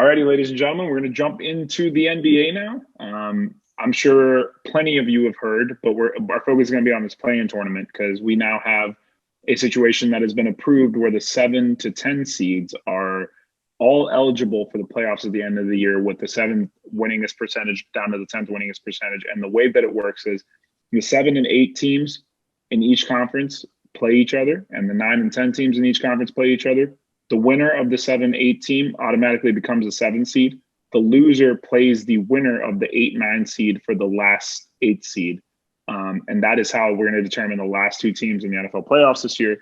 Alrighty, ladies and gentlemen, we're going to jump into the NBA now. I'm sure plenty of you have heard, but our focus is going to be on this play-in tournament because we now have a situation that has been approved where the 7 to 10 seeds are all eligible for the playoffs at the end of the year, with the 7th winningest percentage down to the 10th winningest percentage. And the way that it works is the 7 and 8 teams in each conference play each other, and the 9 and 10 teams in each conference play each other. The winner of the 7-8 team automatically becomes a 7 seed. The loser plays the winner of the 8-9 seed for the last 8 seed. And that is how we're going to determine the last 2 teams in the NFL playoffs this year.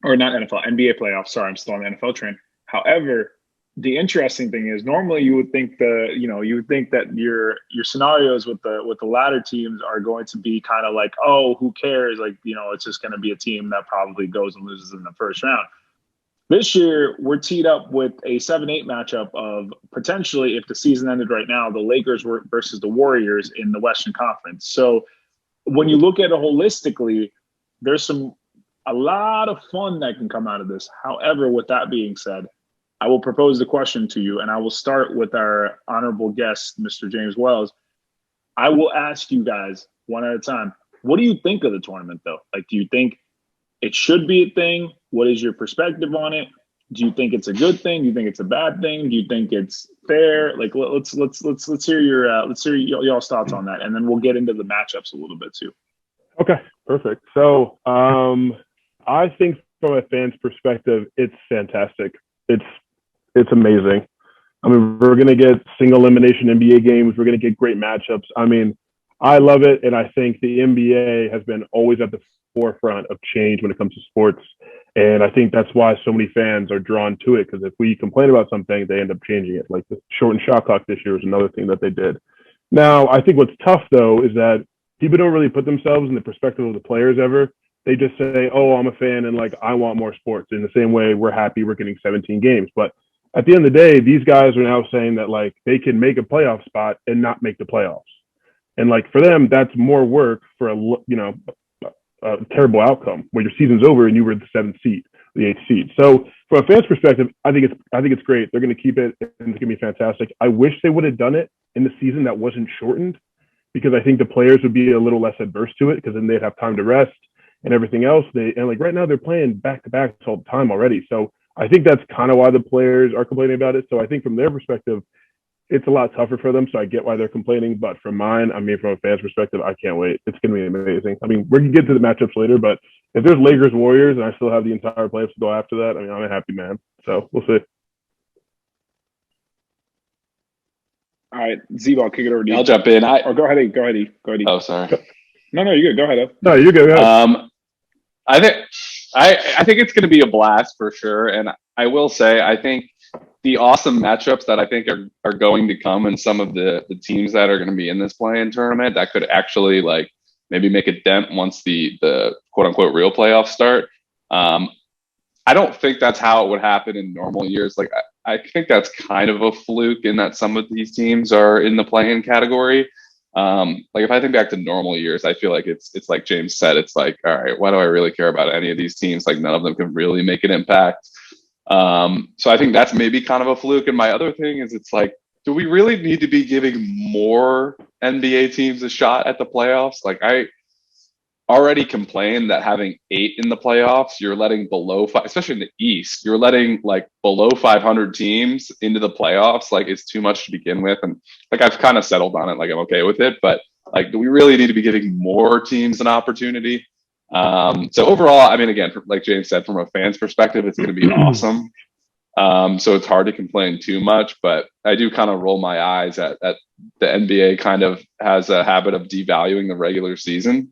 Or not NFL, NBA playoffs. Sorry, I'm still on the NFL train. However, the interesting thing is normally you would think that your scenarios with the latter teams are going to be kind of like, oh, who cares? Like, it's just going to be a team that probably goes and loses in the first round. This year, we're teed up with a 7-8 matchup of potentially, if the season ended right now, the Lakers versus the Warriors in the Western Conference. So when you look at it holistically, there's a lot of fun that can come out of this. However, with that being said, I will propose the question to you, and I will start with our honorable guest, Mr. James Wells. I will ask you guys one at a time. What do you think of the tournament, though? Like, do you think it should be a thing? What is your perspective on it? Do you think it's a good thing? Do you think it's a bad thing? Do you think it's fair? Like, let's hear y'all's thoughts on that, and then we'll get into the matchups a little bit too. Okay, perfect. So, I think from a fan's perspective, it's fantastic. It's amazing. I mean, we're gonna get single elimination NBA games. We're gonna get great matchups. I mean, I love it, and I think the NBA has been always at the forefront of change when it comes to sports. And I think that's why so many fans are drawn to it, because if we complain about something, they end up changing it. Like the shortened shot clock this year was another thing that they did. Now, I think what's tough, though, is that people don't really put themselves in the perspective of the players ever. They just say, oh, I'm a fan and like I want more sports. In the same way, we're happy we're getting 17 games. But at the end of the day, these guys are now saying that like they can make a playoff spot and not make the playoffs. And like for them, that's more work for a terrible outcome where your season's over and you were the 7th seed, the 8th seed. So from a fan's perspective, I think it's great. They're going to keep it, and it's going to be fantastic. I wish they would have done it in the season that wasn't shortened, because I think the players would be a little less adverse to it, because then they'd have time to rest and everything else. And like right now they're playing back-to-back all the time already. So I think that's kind of why the players are complaining about it. So I think from their perspective, it's a lot tougher for them, so I get why they're complaining. But from mine, I mean, from a fan's perspective, I can't wait. It's going to be amazing. I mean, we can get to the matchups later, but if there's Lakers Warriors and I still have the entire playoffs to go after that, I mean, I'm a happy man. So we'll see. All right, Zebo, I'll kick it over to you. I'll jump in. Go ahead, go ahead. Oh, sorry. No, you're good. Go ahead. No, you're good. Go ahead. I think it's going to be a blast for sure, and I will say I think the awesome matchups that I think are going to come in some of the teams that are going to be in this play-in tournament that could actually like maybe make a dent once the quote unquote real playoffs start. I don't think that's how it would happen in normal years. Like I think that's kind of a fluke in that some of these teams are in the play-in category. Like if I think back to normal years, I feel like it's like James said, it's like, all right, why do I really care about any of these teams? Like none of them can really make an impact. So I think that's maybe kind of a fluke. And my other thing is it's like, do we really need to be giving more NBA teams a shot at the playoffs? Like I already complained that having 8 in the playoffs, you're letting below 5, especially in the East, you're letting like below 500 teams into the playoffs. Like it's too much to begin with. And like, I've kind of settled on it. Like I'm okay with it, but like, do we really need to be giving more teams an opportunity? So overall, I mean, again, like James said, from a fan's perspective, it's going to be awesome. So it's hard to complain too much, but I do kind of roll my eyes at the NBA kind of has a habit of devaluing the regular season,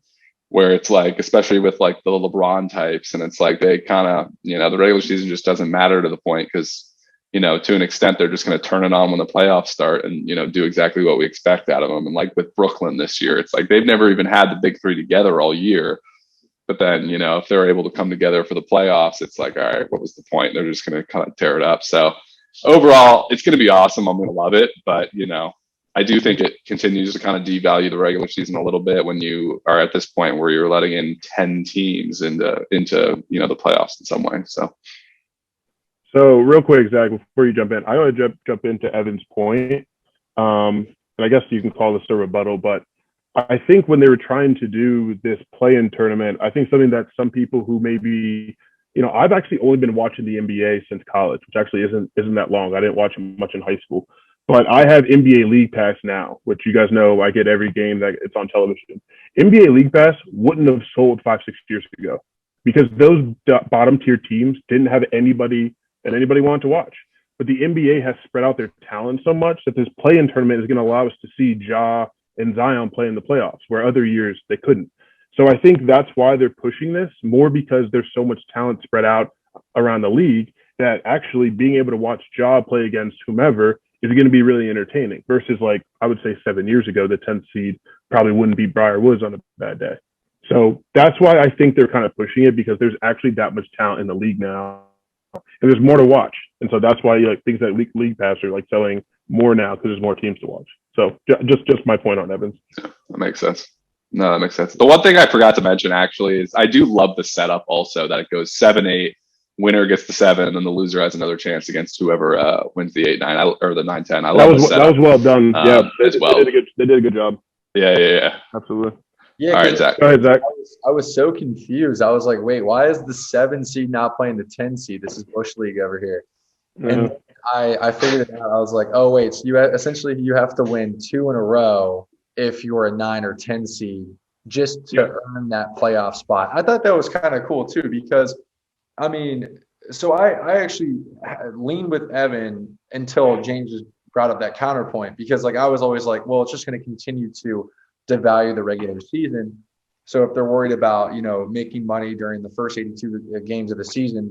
where it's like, especially with like the LeBron types, and it's like they kind of, the regular season just doesn't matter to the point because, to an extent, they're just going to turn it on when the playoffs start and, do exactly what we expect out of them. And like with Brooklyn this year, it's like they've never even had the big three together all year. But then, if they're able to come together for the playoffs, it's like, all right, what was the point? They're just going to kind of tear it up. So overall, it's going to be awesome. I'm going to love it. But, I do think it continues to kind of devalue the regular season a little bit when you are at this point where you're letting in 10 teams into the playoffs in some way. So So real quick, Zach, before you jump in, I want to jump into Evan's point. And I guess you can call this a rebuttal, but I think when they were trying to do this play-in tournament, I think something that some people who maybe, I've actually only been watching the NBA since college, which actually isn't that long. I didn't watch it much in high school, but I have NBA League Pass now, which you guys know I get every game that it's on television. NBA League Pass wouldn't have sold 5-6 years ago because those bottom tier teams didn't have anybody that anybody wanted to watch. But the NBA has spread out their talent so much that this play-in tournament is going to allow us to see Ja and Zion play in the playoffs, where other years they couldn't. So I think that's why they're pushing this more, because there's so much talent spread out around the league that actually being able to watch Ja play against whomever is going to be really entertaining versus, like, I would say 7 years ago, the 10th seed probably wouldn't beat Briar Woods on a bad day. So that's why I think they're kind of pushing it, because there's actually that much talent in the league now and there's more to watch. And so that's why things that League Pass are like selling more now, because there's more teams to watch. So just my point on Evans. That makes sense. No, that makes sense. The one thing I forgot to mention actually is I do love the setup also, that it goes 7-8, winner gets the 7, and then the loser has another chance against whoever wins the 8-9 or the 9-10. I love the setup. That was well done. Yeah, as well. They did a good job. Yeah. Absolutely. Yeah. All right, Zach. Go ahead, Zach. I was so confused. I was like, wait, why is the 7 seed not playing the 10 seed? This is Bush League over here. And I figured it out. I was like, oh, wait, so you have to win 2 in a row if you're a 9 or 10 seed just to earn that playoff spot. I thought that was kind of cool too, because I mean, so I actually leaned with Evan until James just brought up that counterpoint, because like I was always like, well, it's just going to continue to devalue the regular season. So if they're worried about, making money during the first 82 games of the season,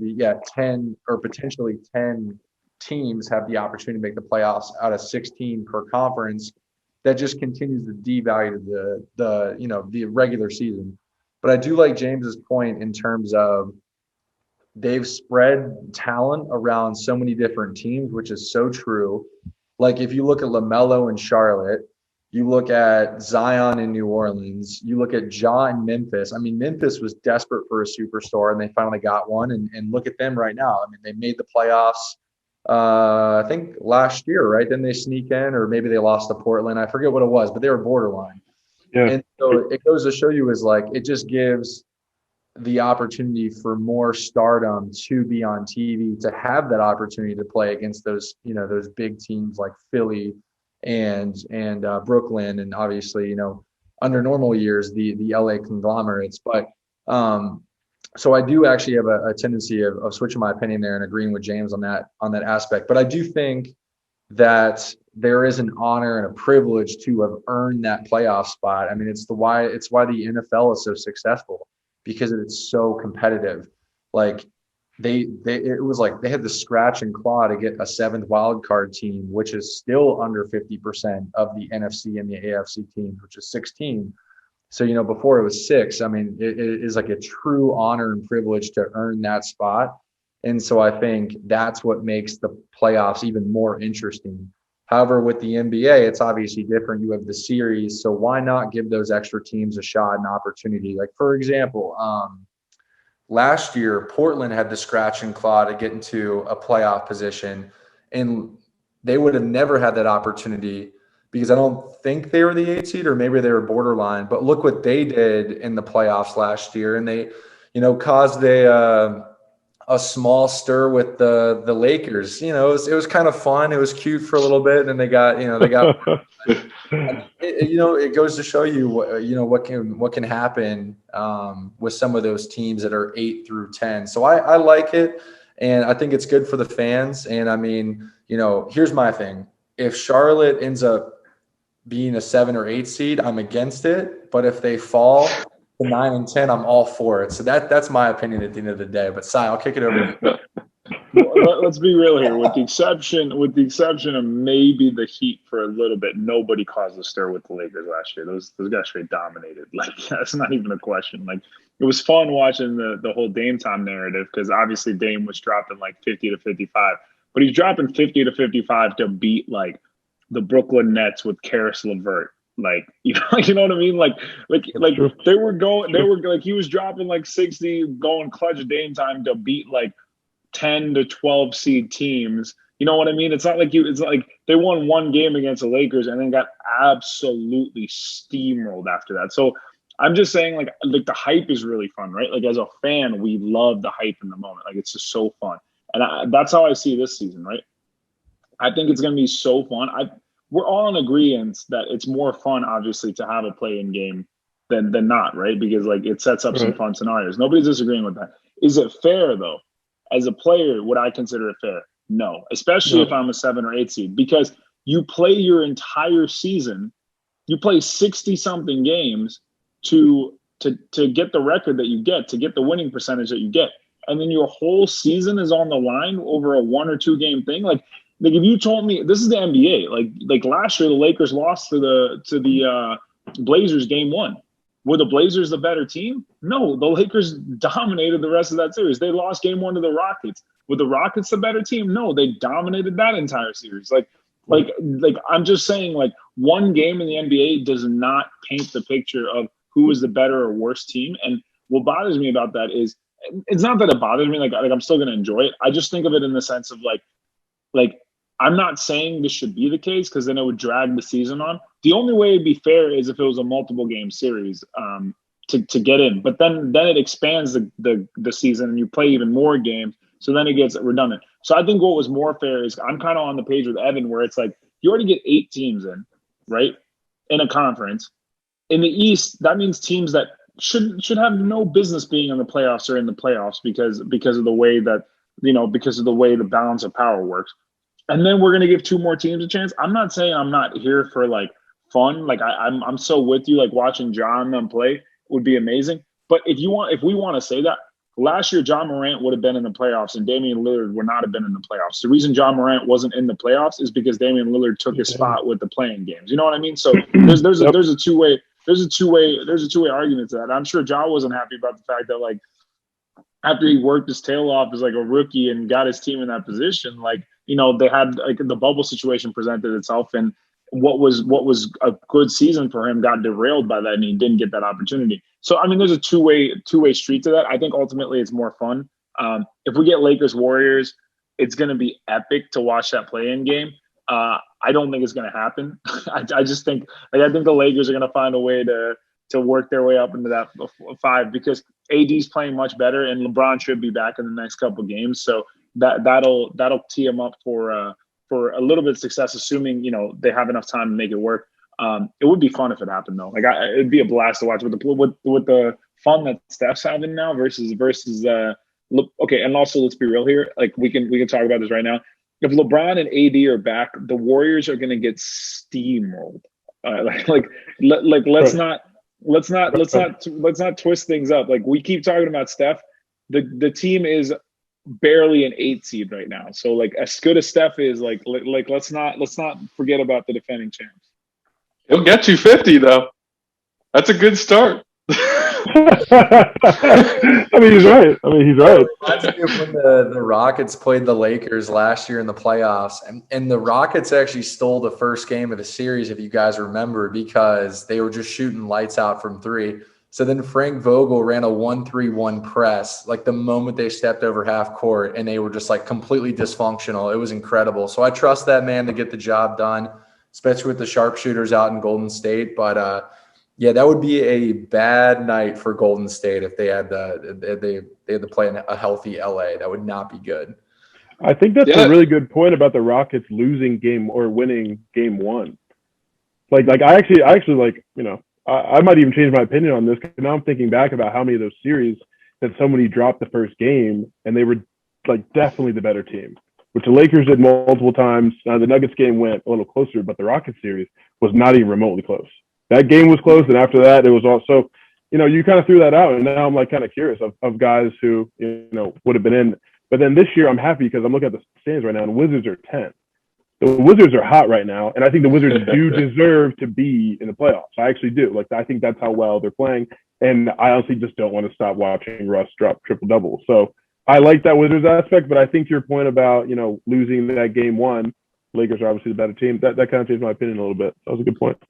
10 or potentially 10 teams have the opportunity to make the playoffs out of 16 per conference. That just continues to devalue the regular season. But I do like James's point in terms of they've spread talent around so many different teams, which is so true. Like if you look at LaMelo in Charlotte, you look at Zion in New Orleans, you look at Ja in Memphis. I mean, Memphis was desperate for a superstar, and they finally got one. And look at them right now. I mean, they made the playoffs, I think last year, right? Then they sneak in, or maybe they lost to Portland. I forget what it was, but they were borderline. Yeah. And so it goes to show you is like, it just gives the opportunity for more stardom to be on TV, to have that opportunity to play against those, those big teams like Philly and Brooklyn, and obviously, under normal years, the LA conglomerates. But so I do actually have a tendency of switching my opinion there and agreeing with James on that aspect. But I do think that there is an honor and a privilege to have earned that playoff spot. I mean, it's why the NFL is so successful, because it's so competitive. Like it was like they had to scratch and claw to get a 7th wild card team, which is still under 50% of the NFC and the AFC teams, which is 16. So, before it was 6. I mean, it is like a true honor and privilege to earn that spot. And so I think that's what makes the playoffs even more interesting. However, with the NBA, it's obviously different. You have the series. So why not give those extra teams a shot and opportunity? Like, for example, last year, Portland had to scratch and claw to get into a playoff position, and they would have never had that opportunity, because I don't think they were the 8 seed, or maybe they were borderline. But look what they did in the playoffs last year, and they, caused a small stir with the Lakers. It was kind of fun. It was cute for a little bit, and then they got. It goes to show you what can happen with some of those teams that are 8 through 10. So I like it, and I think it's good for the fans. And I mean, here's my thing: if Charlotte ends up being a 7 or 8 seed, I'm against it. But if they fall to 9 and 10, I'm all for it. So that's my opinion at the end of the day. But Si, I'll kick it over to you. Let's be real here. With the exception of maybe the Heat for a little bit, nobody caused a stir with the Lakers last year. Those guys straight dominated. Like, that's not even a question. Like, it was fun watching the whole Dame time narrative, because obviously Dame was dropping like 50 to 55, but he's dropping 50 to 55 to beat like the Brooklyn Nets with Karis LeVert. Like, you know what I mean? Like they were like, he was dropping like 60, going clutch Dame time to beat like 10 to 12 seed teams. You know what I mean? It's not like it's like they won one game against the Lakers and then got absolutely steamrolled after that. So I'm just saying, like the hype is really fun, right? Like as a fan, we love the hype in the moment. Like it's just so fun, and that's how I see this season, right? I think it's going to be so fun. We're all in agreement that it's more fun, obviously, to have a play-in game than not, right? Because like it sets up some fun scenarios. Nobody's disagreeing with that. Is it fair though? As a player, would I consider it fair? No, especially if I'm a 7 or 8 seed, because you play your entire season, you play 60 something games to get the record that you get, to get the winning percentage that you get, and then your whole season is on the line over a 1 or 2 game thing. Like if you told me this is the NBA, like last year the Lakers lost to the Blazers game 1. Were the Blazers the better team? No, the Lakers dominated the rest of that series. They lost game 1 to the Rockets. Were the Rockets the better team? No, they dominated that entire series. Like I'm just saying, like one game in the NBA does not paint the picture of who is the better or worse team. And what bothers me about that is it's not that it bothers me. Like I'm still gonna enjoy it. I just think of it in the sense of like I'm not saying this should be the case because then it would drag the season on. The only way it'd be fair is if it was a multiple game series to get in. But then it expands the season and you play even more games. So then it gets redundant. So I think what was more fair is I'm kind of on the page with Evan where it's like you already get 8 teams in, right? In a conference. In the East, that means teams that should have no business being in the playoffs or in the playoffs because of the way that, because of the way the balance of power works. And then we're going to give 2 more teams a chance. I'm not saying I'm not here for like fun. Like I'm so with you, like watching John them play would be amazing. But if we want to say that, last year John Morant would have been in the playoffs and Damian Lillard would not have been in the playoffs. The reason John Morant wasn't in the playoffs is because Damian Lillard took his spot with the playing games. You know what I mean? So there's a two-way argument to that. I'm sure John wasn't happy about the fact that like after he worked his tail off as like a rookie and got his team in that position, like, they had like the bubble situation presented itself and what was a good season for him got derailed by that and he didn't get that opportunity. So, I mean, there's a two-way street to that. I think ultimately it's more fun. If we get Lakers Warriors, it's going to be epic to watch that play-in game. I don't think it's going to happen. I just think I think the Lakers are going to find a way to work their way up into that 5 because AD's playing much better and LeBron should be back in the next couple games. So that'll tee him up for a little bit of success, assuming they have enough time to make it work. It would be fun if it happened though. Like it'd be a blast to watch with the fun that Steph's having now versus. Okay, and also let's be real here. Like we can talk about this right now. If LeBron and AD are back, the Warriors are going to get steamrolled. Let's not twist things up. Like we keep talking about Steph. The team is barely an 8 seed right now. So like as good as Steph is, like let's not forget about the defending champs. He'll get you 50 though. That's a good start. I mean, he's right. That's when the Rockets played the Lakers last year in the playoffs, and the Rockets actually stole the first game of the series, if you guys remember, because they were just shooting lights out from 3. So then Frank Vogel ran a 1-3-1 press like the moment they stepped over half court, and they were just like completely dysfunctional. It was incredible. So I trust that man to get the job done, especially with the sharpshooters out in Golden State. But yeah, that would be a bad night for Golden State if they had to play in a healthy LA. That would not be good. I think that's a really good point about the Rockets losing game or winning game 1. Like I actually like, I might even change my opinion on this because now I'm thinking back about how many of those series that somebody dropped the first game and they were like definitely the better team, which the Lakers did multiple times. The Nuggets game went a little closer, but the Rockets series was not even remotely close. That game was close, and after that, it was also, you kind of threw that out, and now I'm like kind of curious of guys who, would have been in. But then this year, I'm happy because I'm looking at the stands right now, and Wizards are 10. The Wizards are hot right now, and I think the Wizards do deserve to be in the playoffs. I actually do. Like, I think that's how well they're playing, and I honestly just don't want to stop watching Russ drop triple-double. So I like that Wizards aspect, but I think your point about, losing that game 1, Lakers are obviously the better team, that kind of changed my opinion a little bit. That was a good point.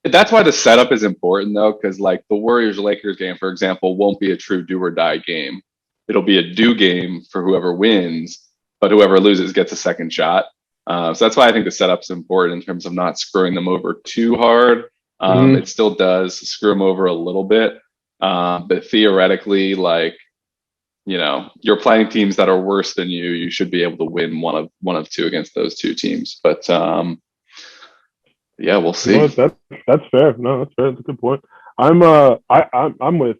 That's why the setup is important though, because like the Warriors-Lakers game, for example, won't be a true do or die game. it'll be a do game for whoever wins, but whoever loses gets a second shot. So that's why I think the setup's important in terms of not screwing them over too hard. It still does screw them over a little bit, but theoretically, like, you're playing teams that are worse than you. You should be able to win one of two against those two teams. But yeah, we'll see. That's fair. No, that's fair. That's a good point. I'm with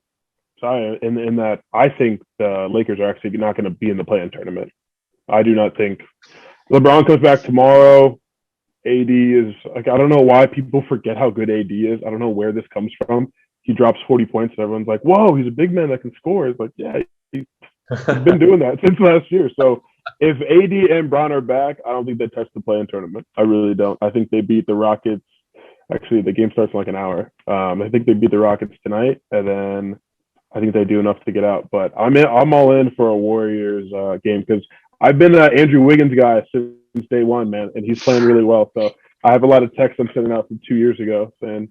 Saya in that I think the Lakers are actually not going to be in the play-in tournament. I do not think LeBron comes back tomorrow. AD is like, I don't know why people forget how good AD is. I don't know where this comes from. He drops 40 points and everyone's like, whoa, he's a big man that can score. It's like, yeah, he's been doing that since last year. So if AD and Bron are back, I don't think they touch the play-in tournament. I really don't. I think they beat the Rockets. Actually, the game starts in like an hour. I think they beat the Rockets tonight, and then I think they do enough to get out. But I'm all in for a Warriors game because I've been an Andrew Wiggins guy since day one, man, and he's playing really well. So I have a lot of texts I'm sending out from 2 years ago saying,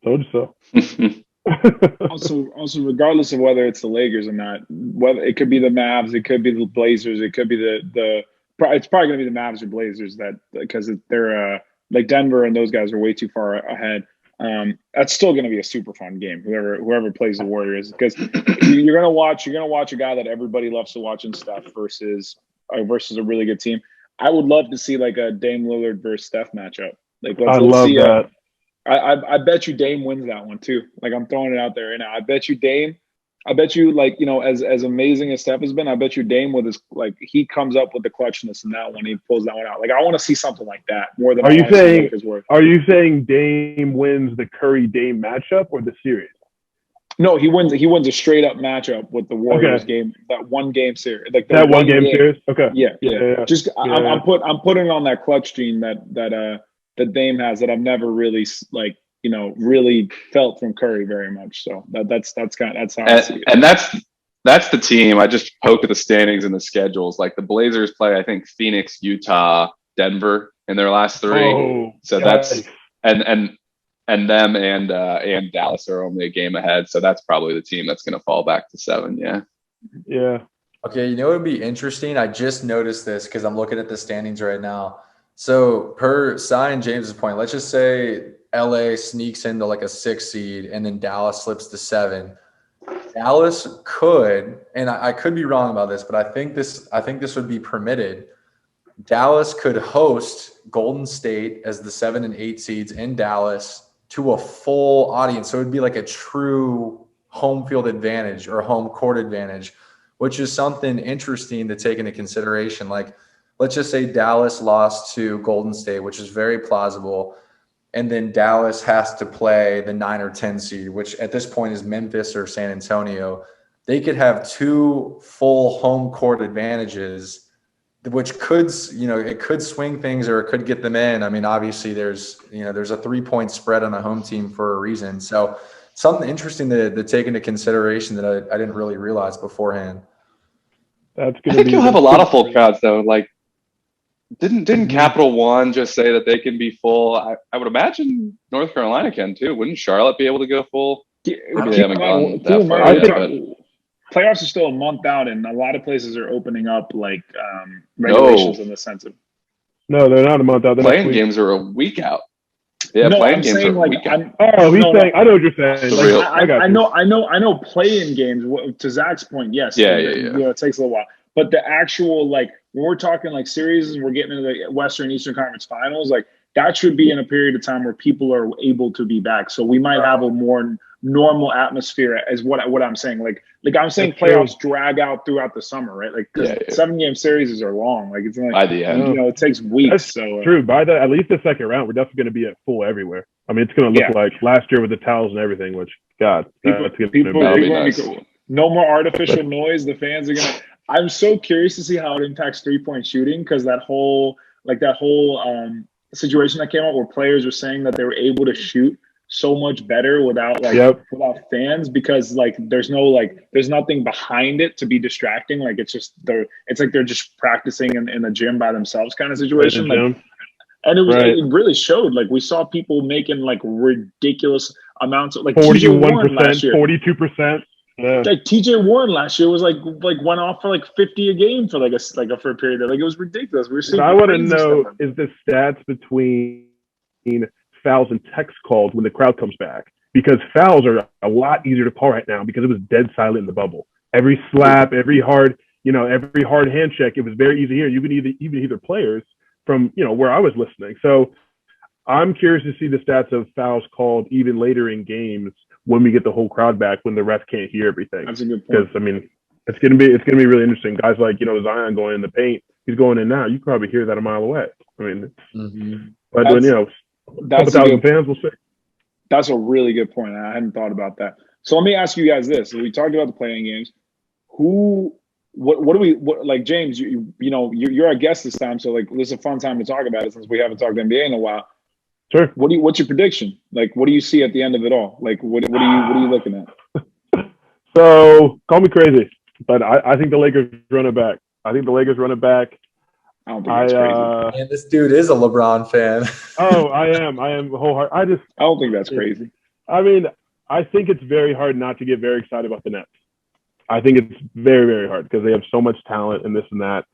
"Told you so." also, regardless of whether it's the Lakers or not, whether it could be the Mavs, it could be the Blazers, it could be it's probably going to be the Mavs or Blazers because they're like Denver and those guys are way too far ahead. That's still going to be a super fun game. Whoever plays the Warriors, because you're going to watch a guy that everybody loves to watch in Steph versus a really good team. I would love to see like a Dame Lillard versus Steph matchup. Like let's love see that. I bet you Dame wins that one too. Like I'm throwing it out there right now. I bet you Dame. I bet you like as amazing as Steph has been. I bet you Dame with his he comes up with the clutchness in that one. He pulls that one out. Like I want to see something like that more than. Are you saying Dame wins the Curry Dame matchup or the series? No, he wins a straight up matchup with the Warriors game. That one game series. Like that one game series. Okay. Yeah. Just I'm putting on that clutch gene that Dame has that I've never really really felt from Curry very much. So that's how I see it. And that's the team. I just poke at the standings and the schedules. Like the Blazers play, I think Phoenix, Utah, Denver in their last three. Oh, so that's and them and Dallas are only a game ahead. So that's probably the team that's going to fall back to 7. Yeah. Yeah. Okay. It would be interesting. I just noticed this because I'm looking at the standings right now. So per Cy and James's point, let's just say LA sneaks into like a 6 seed and then Dallas slips to 7. Dallas could, and I could be wrong about this, but I think this would be permitted. Dallas could host Golden State as the 7 and 8 seeds in Dallas to a full audience. So it would be like a true home field advantage or home court advantage, which is something interesting to take into consideration. Like, let's just say Dallas lost to Golden State, which is very plausible. And then Dallas has to play the 9 or 10 seed, which at this point is Memphis or San Antonio. They could have 2 full home court advantages, which could, it could swing things or it could get them in. I mean, obviously there's a 3-point spread on a home team for a reason. So something interesting to take into consideration that I didn't really realize beforehand. I think you'll have a lot of full crowds though. Like, didn't Capital One just say that they can be full? I would imagine North Carolina can too. Wouldn't Charlotte be able to go full? Maybe they haven't gone that far yet, but playoffs are still a month out, and a lot of places are opening up like regulations in the sense of. No, they're not a month out. Playing games are a week out. Yeah, no, playing I'm games saying are a like week out. Saying. I know what you're saying. I know. Play-in games. To Zach's point, yes. Yeah. It takes a little while, but the actual when we're talking like series and we're getting into the Western Eastern Conference Finals, like that should be in a period of time where people are able to be back. So we might have a more normal atmosphere, is what I'm saying. Like I'm saying, playoffs drag out throughout the summer, right? Like 7-game series are long. Like it's like by the end, it takes weeks. That's so true. By at least the second round, we're definitely going to be at full everywhere. I mean, it's going to look like last year with the towels and everything. Which that's going to be nice. No more artificial noise. The fans are going to. I'm so curious to see how it impacts 3-point shooting, because that whole situation that came out where players were saying that they were able to shoot so much better without fans, because there's nothing behind it to be distracting. Like it's like they're just practicing in the gym by themselves kind of situation. And it really showed. Like we saw people making like ridiculous amounts of 41%, 42%. Yeah. Like TJ Warren last year was like went off for like 50 a game for for a period there. Like it was ridiculous. We were seeing What I want to crazy know stuff. is the stats between fouls and techs called when the crowd comes back, because fouls are a lot easier to call right now because it was dead silent in the bubble. Every slap, every hard handshake, it was very easy here. You can even hear players from where I was listening. So I'm curious to see the stats of fouls called even later in games when we get the whole crowd back, when the ref can't hear everything. That's a good Because point. it's gonna be really interesting. Guys like Zion going in the paint, he's going in now. You probably hear that a mile away. I mean, but when a couple thousand fans, we'll see. That's a really good point. I hadn't thought about that. So let me ask you guys this: we talked about the playing games. What do we like, James? You're our guest this time, so like this is a fun time to talk about it since we haven't talked NBA in a while. Sure. What's your prediction? Like, what do you see at the end of it all? Like, what are you looking at? So call me crazy, but I think the Lakers run it back. I think the Lakers run it back. I don't think that's crazy. And this dude is a LeBron fan. Oh, I am wholehearted. I don't think that's crazy. I mean, I think it's very hard not to get very excited about the Nets. I think it's very, very hard because they have so much talent and this and that.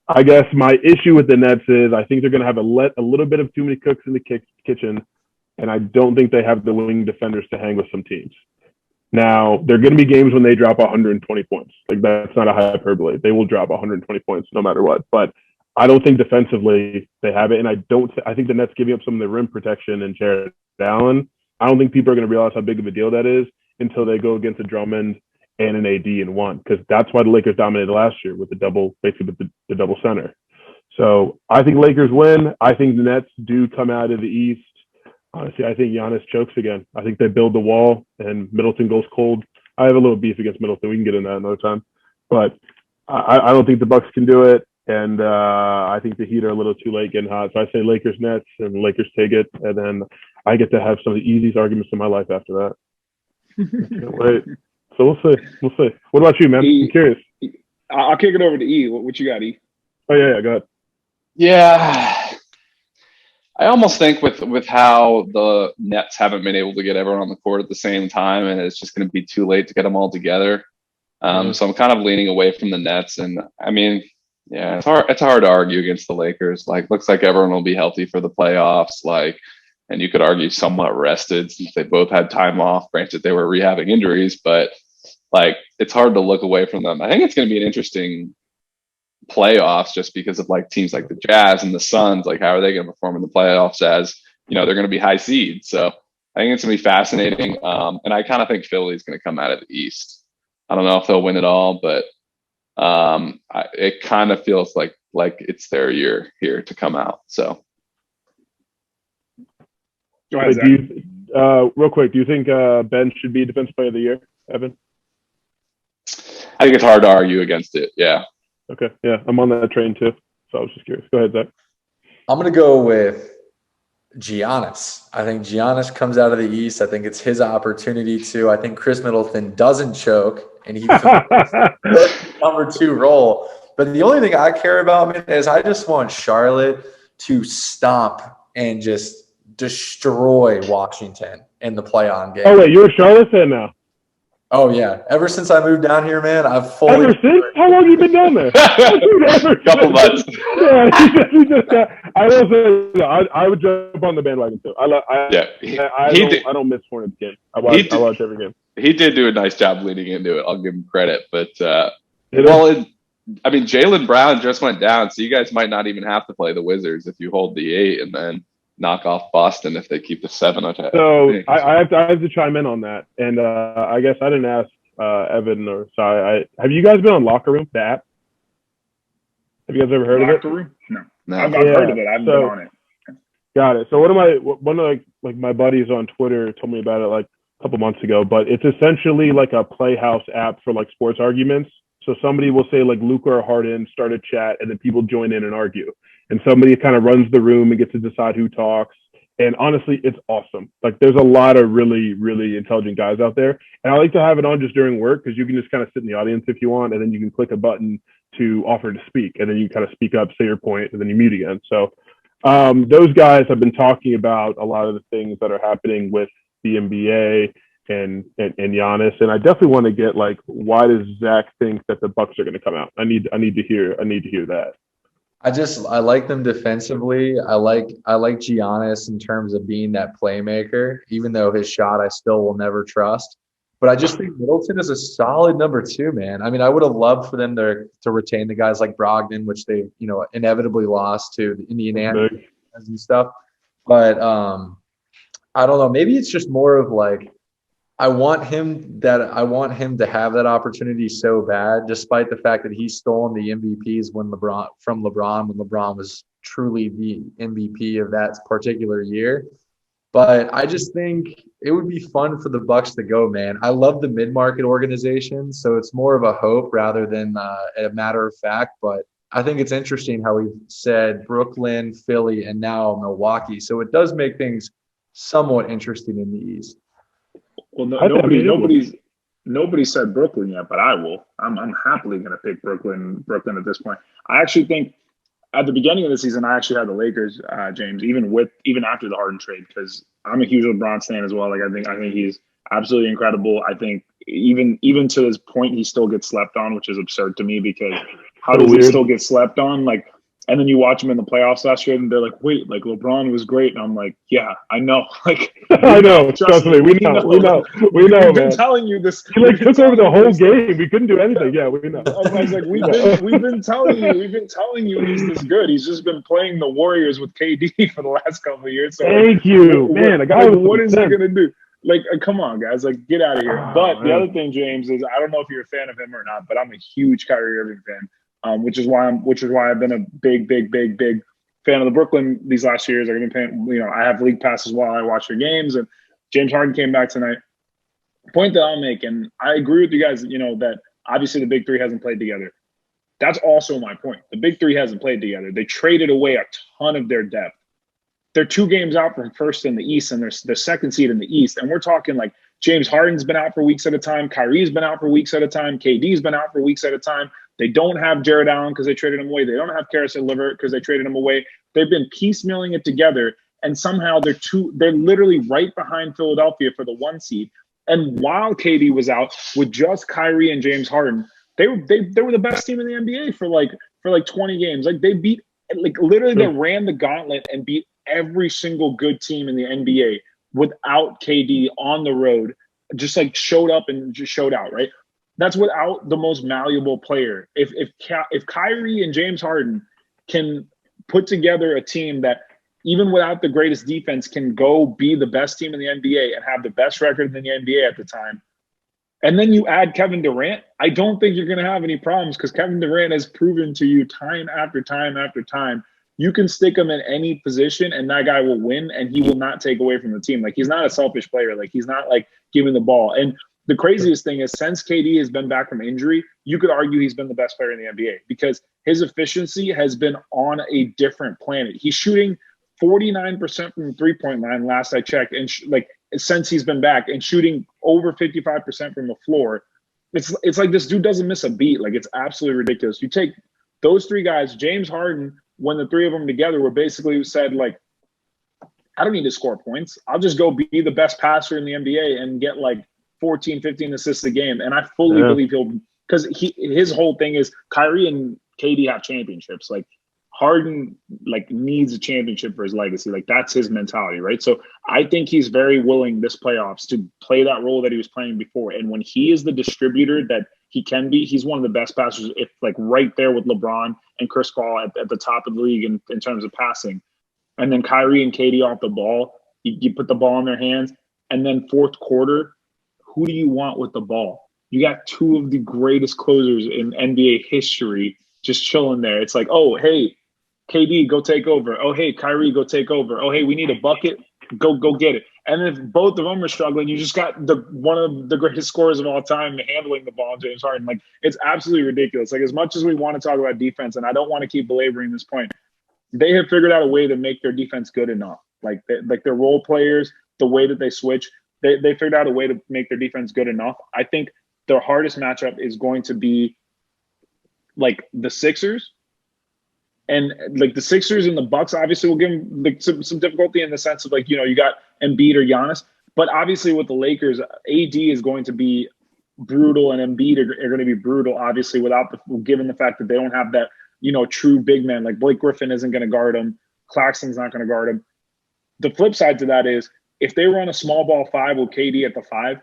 I guess my issue with the Nets is I think they're going to have a little bit of too many cooks in the kitchen, and I don't think they have the wing defenders to hang with some teams. Now, there are going to be games when they drop 120 points. Like, that's not a hyperbole. They will drop 120 points no matter what. But I don't think defensively they have it, and I think the Nets giving up some of the rim protection and Jared Allen, I don't think people are going to realize how big of a deal that is until they go against a Drummond and an AD in one, because that's why the Lakers dominated last year with the double center. So I think Lakers win. I think the Nets do come out of the East. Honestly, I think Giannis chokes again. I think they build the wall and Middleton goes cold. I have a little beef against Middleton. We can get into that another time. But I don't think the Bucks can do it. And I think the Heat are a little too late getting hot. So I say Lakers Nets, and Lakers take it. And then I get to have some of the easiest arguments in my life after that. Can't wait. So we'll see. What about you, man? I'm curious. I'll kick it over to E. What you got, E? Oh yeah, go ahead. Yeah, I almost think with how the Nets haven't been able to get everyone on the court at the same time, and it's just going to be too late to get them all together. So I'm kind of leaning away from the Nets, and I mean, yeah, it's hard to argue against the Lakers. Like, looks like everyone will be healthy for the playoffs. Like, and you could argue somewhat rested since they both had time off. Granted, they were rehabbing injuries, but like, it's hard to look away from them. I think it's going to be an interesting playoffs just because of like teams like the Jazz and the Suns. Like, how are they going to perform in the playoffs as, they're going to be high seeds. So I think it's going to be fascinating. And I kind of think Philly's going to come out of the East. I don't know if they'll win it all, but it kind of feels like it's their year here to come out. So. Go ahead, real quick, do you think Ben should be Defensive Player of the Year, Evan? I think it's hard to argue against it. Yeah. Okay. Yeah, I'm on that train too. So I was just curious. Go ahead, Zach. I'm going to go with Giannis. I think Giannis comes out of the East. I think it's his opportunity to. I think Chris Middleton doesn't choke, and he number 2 role. But the only thing I care about, man, is I just want Charlotte to stomp and just destroy Washington in the play-on game. Oh wait, you're a Charlotte fan now? Oh yeah. Ever since I moved down here, man, I've fully. Ever since? How long have you been down there? Couple months. Yeah, I would jump on the bandwagon too. I don't miss Hornets game. I watch every game. He did do a nice job leading into it. I'll give him credit, but Jaylen Brown just went down, so you guys might not even have to play the Wizards if you hold the 8 and then knock off Boston if they keep the 7. So I have to chime in on that, and I guess I didn't ask Evan or Sai. Have you guys been on Locker Room, the app? Have you guys ever heard of it? Locker Room? No. I've heard of it. I haven't been on it. Got it. So one of my buddies on Twitter told me about it like a couple months ago, but it's essentially like a Playhouse app for like sports arguments. So somebody will say like Luka or Harden start a chat, and then people join in and argue. And somebody kind of runs the room and gets to decide who talks. And honestly, it's awesome. Like, there's a lot of really, really intelligent guys out there. And I like to have it on just during work because you can just kind of sit in the audience if you want, and then you can click a button to offer to speak. And then you kind of speak up, say your point, and then you mute again. So those guys have been talking about a lot of the things that are happening with the NBA and Giannis. And I definitely want to get like, why does Zach think that the Bucks are going to come out? I need to hear that. I like them defensively. I like Giannis in terms of being that playmaker, even though his shot I still will never trust. But I just think Middleton is a solid number 2, man. I mean, I would have loved for them to retain the guys like Brogdon, which they, inevitably lost to the Indiana and stuff. But I don't know. Maybe it's just more of like, I want him to have that opportunity so bad, despite the fact that he's stolen the MVPs when LeBron was truly the MVP of that particular year. But I just think it would be fun for the Bucks to go, man. I love the mid-market organization, so it's more of a hope rather than a matter of fact. But I think it's interesting how we've said Brooklyn, Philly, and now Milwaukee. So it does make things somewhat interesting in the East. Well, nobody said Brooklyn yet, but I will. I'm happily going to pick Brooklyn at this point. I actually think at the beginning of the season, I actually had the Lakers, James, even after the Harden trade, because I'm a huge LeBron fan as well. Like I think he's absolutely incredible. I think even to this point, he still gets slept on, which is absurd to me, because how does he still get slept on? Like, and then you watch him in the playoffs last year, and they're like, "Wait, like LeBron was great," and I'm like, "Yeah, I know." Like, I know. Trust me, we know. We've been telling you this. He took over the whole game. We couldn't do anything. Yeah, we know. I was like, we've been telling you he's this good. He's just been playing the Warriors with KD for the last couple of years. So thank you, man. A guy what is he gonna do? Like, come on, guys. Like, get out of here. But the other thing, James, is I don't know if you're a fan of him or not, but I'm a huge Kyrie Irving fan. Which is why I've been a big fan of the Brooklyn these last years. I've been paying, I have league passes while I watch their games, and James Harden came back tonight. Point that I'll make, and I agree with you guys, that obviously the big three hasn't played together. That's also my point. The big three hasn't played together. They traded away a ton of their depth. They're 2 games out from first in the East, and they're the second seed in the East. And we're talking like James Harden's been out for weeks at a time. Kyrie's been out for weeks at a time. KD's been out for weeks at a time. They don't have Jared Allen because they traded him away. They don't have Caris LeVert because they traded him away. They've been piecemealing it together, and somehow they're literally right behind Philadelphia for the 1 seed. And while KD was out with just Kyrie and James Harden, they were the best team in the NBA for like 20 games. Like they beat, like literally they ran the gauntlet and beat every single good team in the NBA without KD on the road. Just like showed up and just showed out, right? That's without the most malleable player. If Kyrie and James Harden can put together a team that even without the greatest defense can go be the best team in the NBA and have the best record in the NBA at the time, and then you add Kevin Durant, I don't think you're going to have any problems, because Kevin Durant has proven to you time after time after time, you can stick him in any position and that guy will win, and he will not take away from the team. Like, he's not a selfish player. Like, he's not like giving the ball. And the craziest thing is, since KD has been back from injury, you could argue he's been the best player in the NBA, because his efficiency has been on a different planet. He's shooting 49% from the three-point line last I checked, and since he's been back, and shooting over 55% from the floor. It's like this dude doesn't miss a beat. Like, it's absolutely ridiculous. You take those 3 guys, James Harden, when the 3 of them together were basically said, like, I don't need to score points. I'll just go be the best passer in the NBA and get like 14, 15 assists a game. And I fully believe because his whole thing is Kyrie and KD have championships. Like, Harden needs a championship for his legacy. Like, that's his mentality, right? So I think he's very willing this playoffs to play that role that he was playing before. And when he is the distributor that he can be, he's one of the best passers, if like right there with LeBron and Chris Paul at the top of the league in terms of passing. And then Kyrie and KD off the ball, you put the ball in their hands. And then fourth quarter, who do you want with the ball? You got 2 of the greatest closers in NBA history just chilling there. It's like, oh, hey, KD, go take over. Oh, hey, Kyrie, go take over. Oh, hey, we need a bucket. Go get it. And if both of them are struggling, you just got one of the greatest scorers of all time handling the ball, James Harden. Like, it's absolutely ridiculous. Like, as much as we want to talk about defense, and I don't want to keep belaboring this point, they have figured out a way to make their defense good enough. Like their role players, the way that they switch, they figured out a way to make their defense good enough. I think their hardest matchup is going to be like the Sixers. And like the Sixers and the Bucks obviously will give them like some difficulty in the sense of, like, you got Embiid or Giannis, But obviously with the Lakers, AD is going to be brutal and Embiid are going to be brutal, obviously, given the fact that they don't have that, true big man. Like Blake Griffin isn't going to guard him. Claxton's not going to guard him. The flip side to that is if they run a small ball 5 with KD at the 5,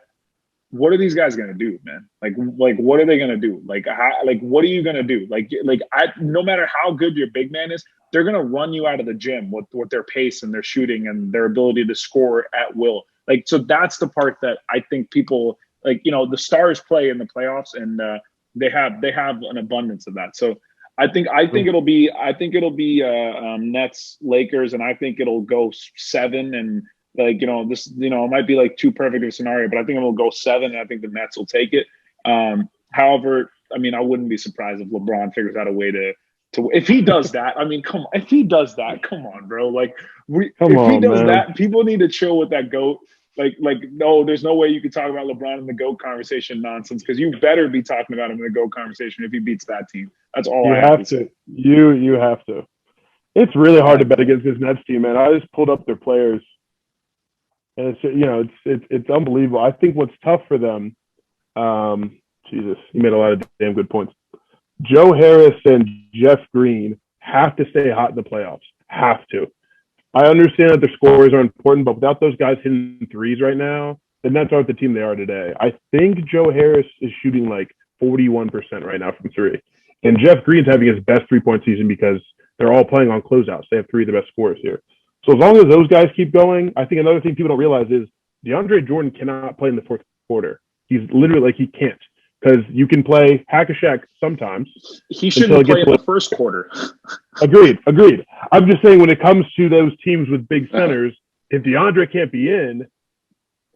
what are these guys going to do, man? Like what are they going to do? What are you going to do? No matter how good your big man is, they're going to run you out of the gym with their pace and their shooting and their ability to score at will. So that's the part that I think people the stars play in the playoffs, and they have an abundance of that. So I think it'll be Nets Lakers, and I think it'll go 7, and it might be too perfect of a scenario, but I think it'll go 7, and I think the Nets will take it. However, I mean, I wouldn't be surprised if LeBron figures out a way to if he does that. I mean, come on, if he does that, come on, bro. If he does that, people need to chill with that GOAT. No, there's no way you can talk about LeBron in the GOAT conversation nonsense, because you better be talking about him in the GOAT conversation if he beats that team. That's all I have to say. You have to. It's really hard to bet against this Nets team, man. I just pulled up their players, and it's unbelievable. I think what's tough for them, Jesus, you made a lot of damn good points. Joe Harris and Jeff Green have to stay hot in the playoffs. Have to. I understand that their scores are important, but without those guys hitting threes right now, the Nets aren't the team they are today. I think Joe Harris is shooting 41% right now from 3. And Jeff Green's having his best 3-point season because they're all playing on closeouts. They have 3 of the best scorers here. So as long as those guys keep going, I think another thing people don't realize is DeAndre Jordan cannot play in the fourth quarter. He's literally he can't. Because you can play hack-a-shack sometimes. He shouldn't play in the first quarter. Agreed. I'm just saying when it comes to those teams with big centers, if DeAndre can't be in,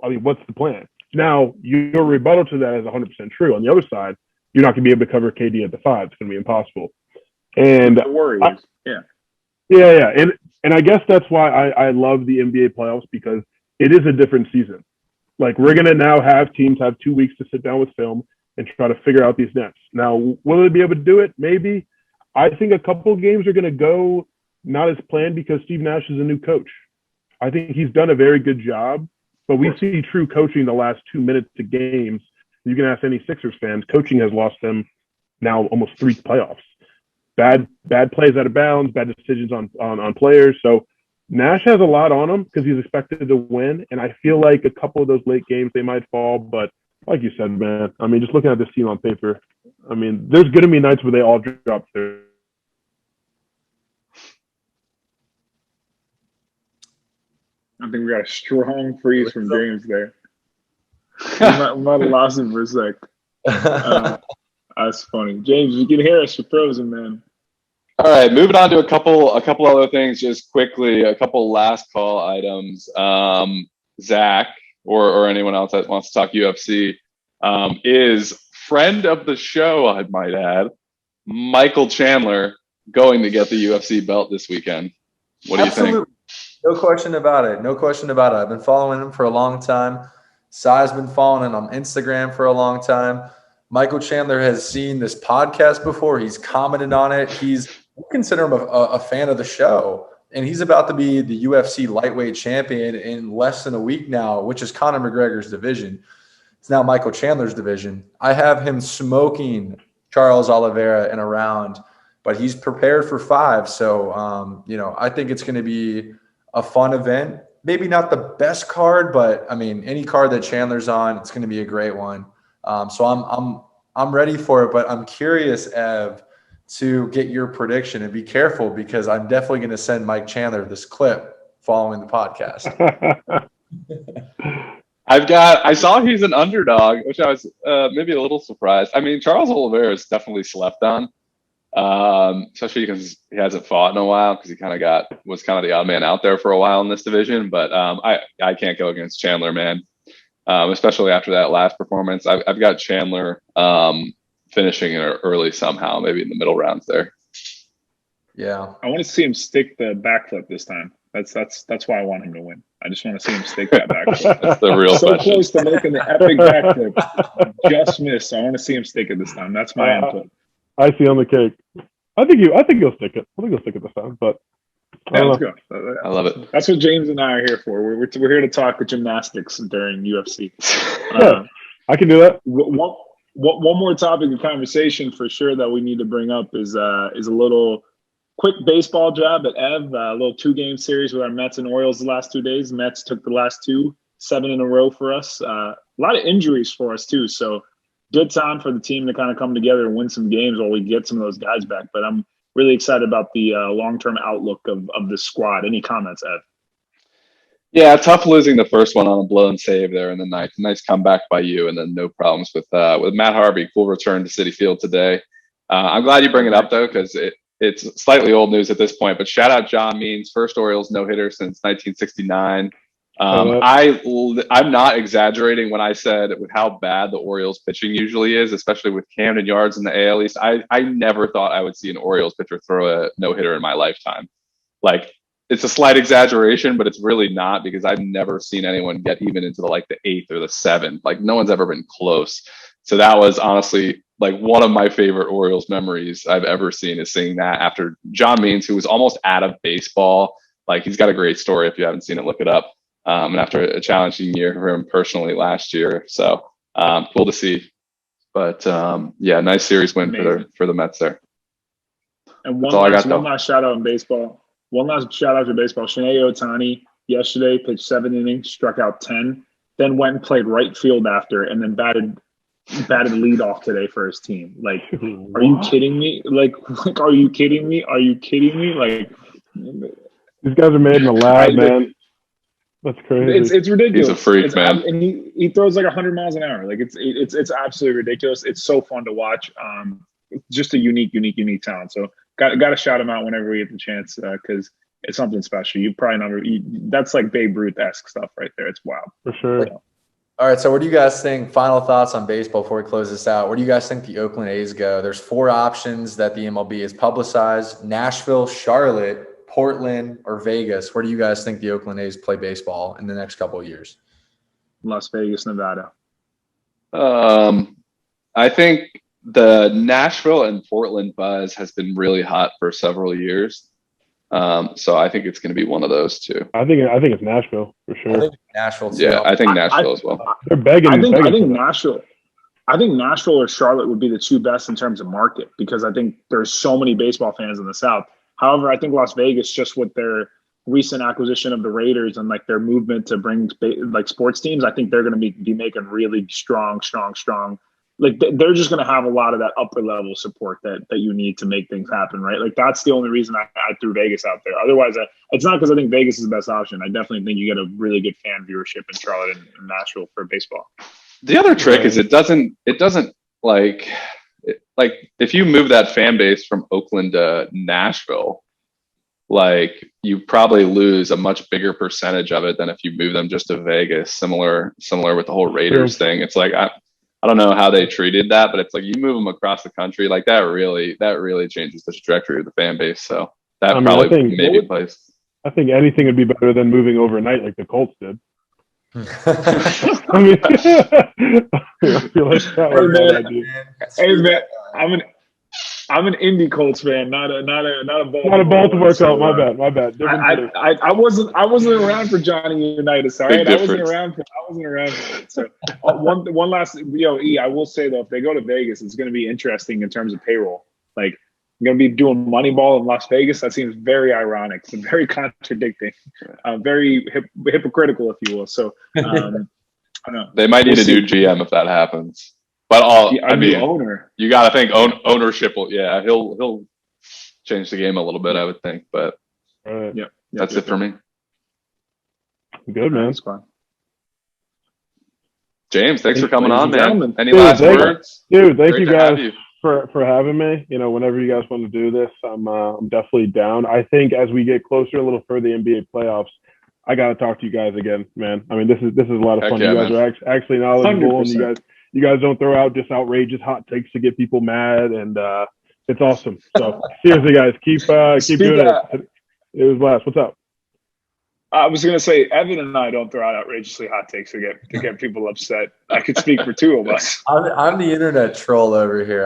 I mean, what's the plan? Now, your rebuttal to that is 100% true. On the other side, you're not going to be able to cover KD at the 5. It's going to be impossible. And the Warriors, yeah. Yeah. And I guess that's why I love the NBA playoffs, because it is a different season. We're going to now have teams have 2 weeks to sit down with film and try to figure out these Nets. Now, will they be able to do it? Maybe. I think a couple of games are going to go not as planned because Steve Nash is a new coach. I think he's done a very good job, but we see true coaching the last 2 minutes of games. You can ask any Sixers fans. Coaching has lost them now almost 3 playoffs. Bad plays out of bounds, bad decisions on players. So Nash has a lot on him because he's expected to win, and I feel like a couple of those late games they might fall, but like you said, man, I mean, just looking at this team on paper, I mean, there's going to be nights where they all drop there. I think we got a strong freeze from James there. We might have lost him for a sec. That's funny. James, you can hear us. You're frozen, man. All right, moving on to a couple other things just quickly, a couple last call items. Zach, or anyone else that wants to talk UFC, is friend of the show, I might add, Michael Chandler, going to get the UFC belt this weekend. What do you think? No question about it. I've been following him for a long time. Sai's been following him on Instagram for a long time. Michael Chandler has seen this podcast before. He's commented on it. We consider him a fan of the show. And he's about to be the UFC lightweight champion in less than a week now, which is Conor McGregor's division. It's now Michael Chandler's division. I have him smoking Charles Oliveira in a round, but he's prepared for 5. So, I think it's going to be a fun event. Maybe not the best card, but I mean, any card that Chandler's on, it's going to be a great one. So I'm ready for it, but I'm curious, Ev, to get your prediction, and be careful because I'm definitely going to send Mike Chandler this clip following the podcast. I saw he's an underdog, which I was maybe a little surprised. I mean, Charles Oliveira is definitely slept on, especially because he hasn't fought in a while, because he was kind of the odd man out there for a while in this division. But I can't go against Chandler, man, especially after that last performance. I've got Chandler finishing it early somehow, maybe in the middle rounds there. Yeah, I want to see him stick the backflip this time. That's why I want him to win. I just want to see him stick that backflip. That's the real so question. Close to making the epic backflip, just missed. I want to see him stick it this time. That's my input. I see on the cake. I think he'll stick it. I think he'll stick it this time. But Yeah, Oh, let's go. I love it. That's what James and I are here for. We're here to talk gymnastics during UFC. yeah, I can do that. One more topic of conversation for sure that we need to bring up is a little quick baseball jab at Ev. A little 2-game series with our Mets and Orioles the last 2 days. Mets took the last 2, 7 in a row for us. A lot of injuries for us too. So good time for the team to kind of come together and win some games while we get some of those guys back. But I'm really excited about the long-term outlook of the squad. Any comments, Ev? Yeah, tough losing the first one on a blown save there in the ninth. Nice comeback by you, and then no problems with Matt Harvey. Cool return to Citi Field today. I'm glad you bring it up though, because it's slightly old news at this point. But shout out John Means, first Orioles no hitter since 1969. I'm not exaggerating when I said with how bad the Orioles pitching usually is, especially with Camden Yards in the AL East. I never thought I would see an Orioles pitcher throw a no hitter in my lifetime. Like, it's a slight exaggeration, but it's really not, because I've never seen anyone get even into the 8th or the 7th. Like, no one's ever been close. So that was honestly like one of my favorite Orioles memories I've ever seen, is seeing that after John Means, who was almost out of baseball. Like, he's got a great story. If you haven't seen it, look it up. And after a challenging year for him personally last year. So cool to see. But yeah, nice series win for the Mets there. And one last shout out in baseball. One last shout out to baseball. Shohei Ohtani yesterday pitched 7 innings, struck out 10, then went and played right field after, and then batted leadoff today for his team. Like, are you kidding me? Like, are you kidding me? Are you kidding me? Like, these guys are made in the lab, man. That's crazy. It's ridiculous. He's a freak, man. And he throws like 100 miles an hour. Like, it's absolutely ridiculous. It's so fun to watch. Just a unique talent. So got to shout him out whenever we get the chance, because it's something special. You probably never. That's like Babe Ruth-esque stuff right there. It's wild. For sure. So. All right, so what do you guys think? Final thoughts on baseball before we close this out. Where do you guys think the Oakland A's go? There's 4 options that the MLB has publicized: Nashville, Charlotte, Portland, or Vegas. Where do you guys think the Oakland A's play baseball in the next couple of years? Las Vegas, Nevada. I think the Nashville and Portland buzz has been really hot for several years. So I think it's going to be one of those two. I think it's Nashville for sure. I think Nashville too. Yeah, I think Nashville as well. They're begging. I think Nashville. I think Nashville or Charlotte would be the 2 best in terms of market, because I think there's so many baseball fans in the South. However, I think Las Vegas, just with their recent acquisition of the Raiders and like their movement to bring like sports teams, I think they're going to be making really strong. Like, they're just going to have a lot of that upper level support that you need to make things happen, right? Like, that's the only reason I threw Vegas out there. Otherwise, it's not because I think Vegas is the best option. I definitely think you get a really good fan viewership in Charlotte and Nashville for baseball. The other trick is it doesn't like if you move that fan base from Oakland to Nashville, like, you probably lose a much bigger percentage of it than if you move them just to Vegas. Similar with the whole Raiders thing. It's like, I don't know how they treated that, but it's like, you move them across the country, like that really changes the trajectory of the fan base. So that maybe plays. I think anything would be better than moving overnight like the Colts did. I mean, I feel like that was a bad idea. Hey man, I'm an Indy Colts fan, not a Baltimore. Not a Baltimore Colts. My bad. I wasn't around for Johnny Unitas. All right, I wasn't around for it. So one last I will say though, if they go to Vegas, it's going to be interesting in terms of payroll. Like, I'm going to be doing Moneyball in Las Vegas. That seems very ironic. It's very contradicting, very hypocritical, if you will. So I don't know. They might need a new GM if that happens. But owner. You got to think ownership will. Yeah, he'll change the game a little bit, I would think. But that's it for me. Good, man. James, thanks for coming on, man. Any last words? Dude, thank you guys for having me. Whenever you guys want to do this, I'm definitely down. I think as we get closer, a little further, the NBA playoffs, I got to talk to you guys again, man. I mean, this is a lot of fun. Yeah, you guys are actually knowledgeable, 100%. And you guys don't throw out just outrageous hot takes to get people mad, and it's awesome. So seriously, guys, keep doing it. It was blast. What's up? I was going to say, Evan and I don't throw out outrageously hot takes to get people upset. I could speak for 2 of us. I'm the internet troll over here.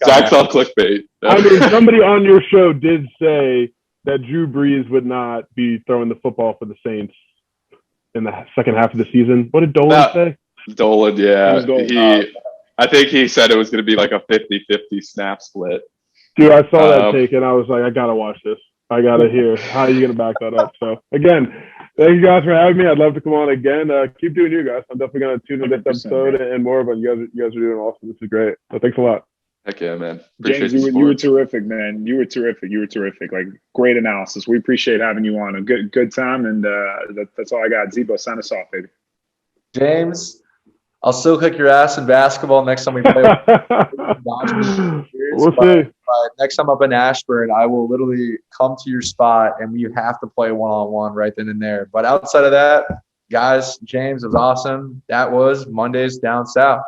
Zach's all clickbait. I mean, somebody on your show did say that Drew Brees would not be throwing the football for the Saints in the second half of the season. What did Dolan say? Dolan, yeah. It was Dolan. I think he said it was going to be like a 50-50 snap split. Dude, I saw that take and I was like, I got to watch this. I got to hear. How are you going to back that up? So, again, thank you guys for having me. I'd love to come on again. Keep doing you guys. I'm definitely going to tune in this episode and more, but you guys are doing awesome. This is great. So, thanks a lot. Heck yeah, man. Appreciate James, you were terrific, man. You were terrific. Like, great analysis. We appreciate having you on. A good time, and that's all I got. Zebo, sign us off, baby. James, I'll still kick your ass in basketball next time we play. We'll see. Next time up in Ashburn, I will literally come to your spot, and we have to play one-on-one right then and there. But outside of that, guys, James, it was awesome. That was Mondays Down South.